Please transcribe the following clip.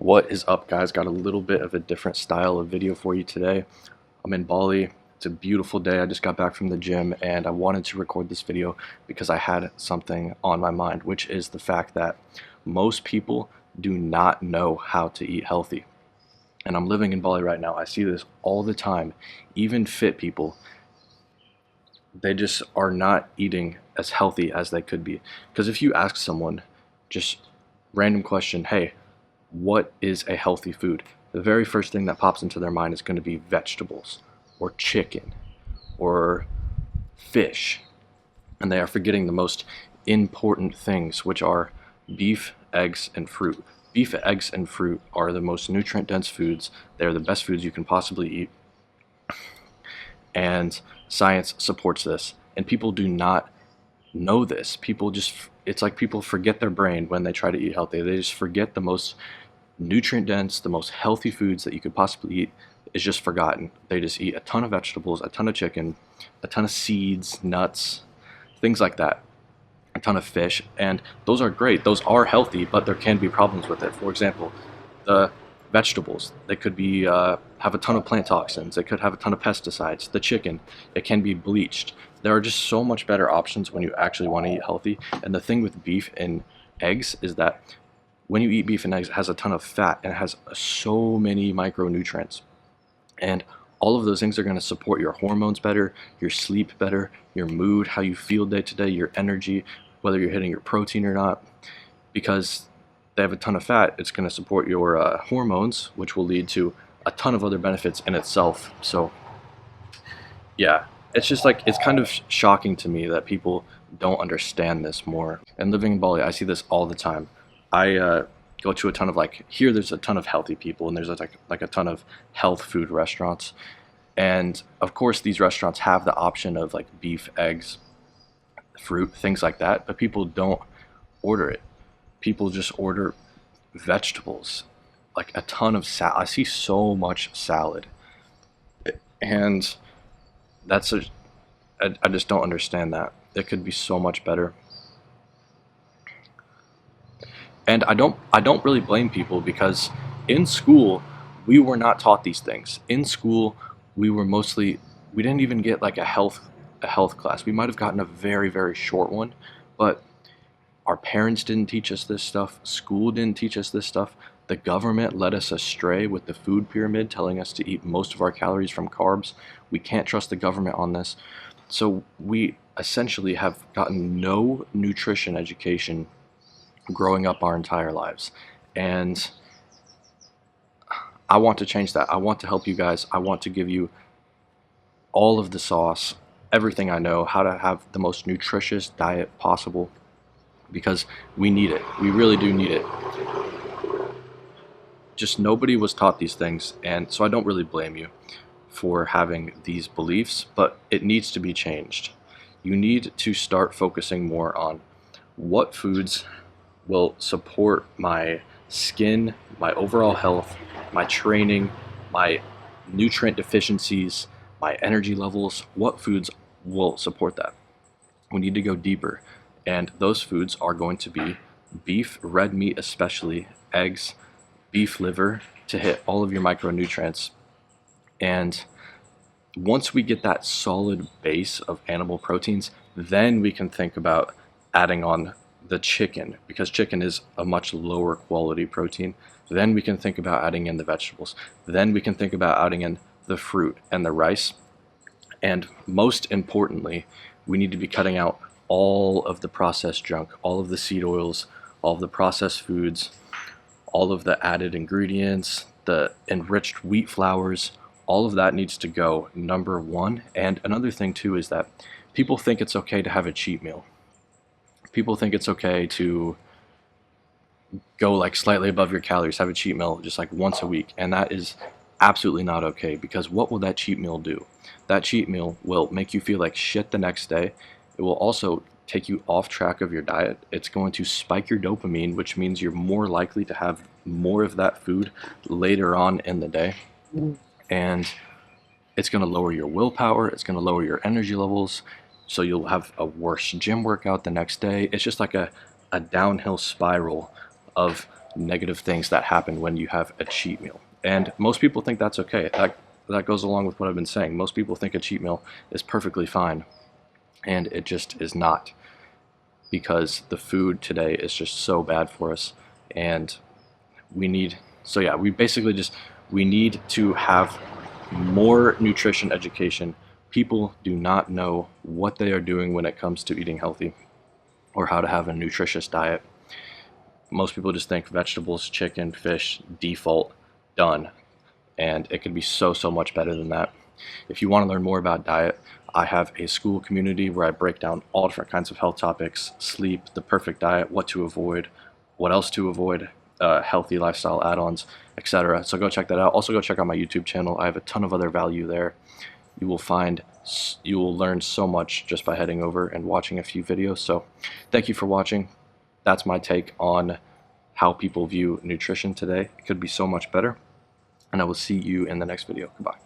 What is up, guys? Got a little bit of a different style of video for you today. I'm in Bali. It's a beautiful day. I just got back from the gym and I wanted to record this video because I had something on my mind, which is the fact that most people do not know how to eat healthy. And I'm living in Bali right now. I see this all the time. Even fit people, they just are not eating as healthy as they could be. Because if you ask someone, just random question, hey, what is a healthy food? The very first thing that pops into their mind is going to be vegetables or chicken or fish. And they are forgetting the most important things, which are beef, eggs, and fruit. Beef, eggs, and fruit are the most nutrient dense foods. They're the best foods you can possibly eat. And science supports this. And people do not know this. It's like people forget their brain when they try to eat healthy. They just forget the most nutrient dense, the most healthy foods that you could possibly eat is just forgotten. They just eat a ton of vegetables, a ton of chicken, a ton of seeds, nuts, things like that, a ton of fish, and those are great. Those are healthy, but there can be problems with it. For example, the vegetables, they could be have a ton of plant toxins. They could have a ton of pesticides. The chicken, it can be bleached. There are just so much better options when you actually want to eat healthy. And the thing with beef and eggs is that when you eat beef and eggs, it has a ton of fat and it has so many micronutrients. And all of those things are going to support your hormones better, your sleep better, your mood, how you feel day to day, your energy, whether you're hitting your protein or not. Because they have a ton of fat, it's going to support your hormones, which will lead to a ton of other benefits in itself. So yeah, it's just like, it's kind of shocking to me that people don't understand this more. And living in Bali, I see this all the time. I go to a ton of there's a ton of healthy people, and there's like a ton of health food restaurants. And of course these restaurants have the option of like beef, eggs, fruit, things like that, but people don't order it. People just order vegetables, like a ton of salad. I see so much salad, and that's I just don't understand that. It could be so much better. And I don't really blame people, because in school we were not taught these things. In school we didn't even get like a health class. We might have gotten a very short one, but our parents didn't teach us this stuff. School didn't teach us this stuff. The government led us astray with the food pyramid, telling us to eat most of our calories from carbs. We can't trust the government on this. So we essentially have gotten no nutrition education growing up our entire lives. And I want to change that. I want to help you guys. I want to give you all of the sauce, everything I know, how to have the most nutritious diet possible, because we need it. We really do need it. Just nobody was taught these things, and so I don't really blame you for having these beliefs, but it needs to be changed. You need to start focusing more on what foods will support my skin, my overall health, my training, my nutrient deficiencies, my energy levels. What foods will support that? We need to go deeper, and those foods are going to be beef, red meat especially, eggs, beef liver, to hit all of your micronutrients. And once we get that solid base of animal proteins, then we can think about adding on the chicken, because chicken is a much lower quality protein. Then we can think about adding in the vegetables. Then we can think about adding in the fruit and the rice. And most importantly, we need to be cutting out all of the processed junk, all of the seed oils, all of the processed foods, all of the added ingredients, the enriched wheat flours. All of that needs to go, number one. And another thing too is that people think it's okay to have a cheat meal. People think it's okay to go like slightly above your calories, have a cheat meal just like once a week. And that is absolutely not okay, because what will that cheat meal do? That cheat meal will make you feel like shit the next day. It will also take you off track of your diet. It's going to spike your dopamine, which means you're more likely to have more of that food later on in the day. And it's going to lower your willpower. It's going to lower your energy levels. So you'll have a worse gym workout the next day. It's just like a downhill spiral of negative things that happen when you have a cheat meal. And most people think that's okay. That goes along with what I've been saying. Most people think a cheat meal is perfectly fine, and it just is not, because the food today is just so bad for us. And we need, so yeah, we need to have more nutrition education. People do not know what they are doing when it comes to eating healthy or how to have a nutritious diet. Most people just think vegetables, chicken, fish, default, done. And it can be so much better than that. If you want to learn more about diet, I have a school community where I break down all different kinds of health topics: sleep, the perfect diet, what to avoid, what else to avoid, healthy lifestyle add-ons, etc. So go check that out. Also go check out my YouTube channel. I have a ton of other value there. You will learn so much just by heading over and watching a few videos. So thank you for watching. That's my take on how people view nutrition today. It could be so much better. And I will see you in the next video. Goodbye.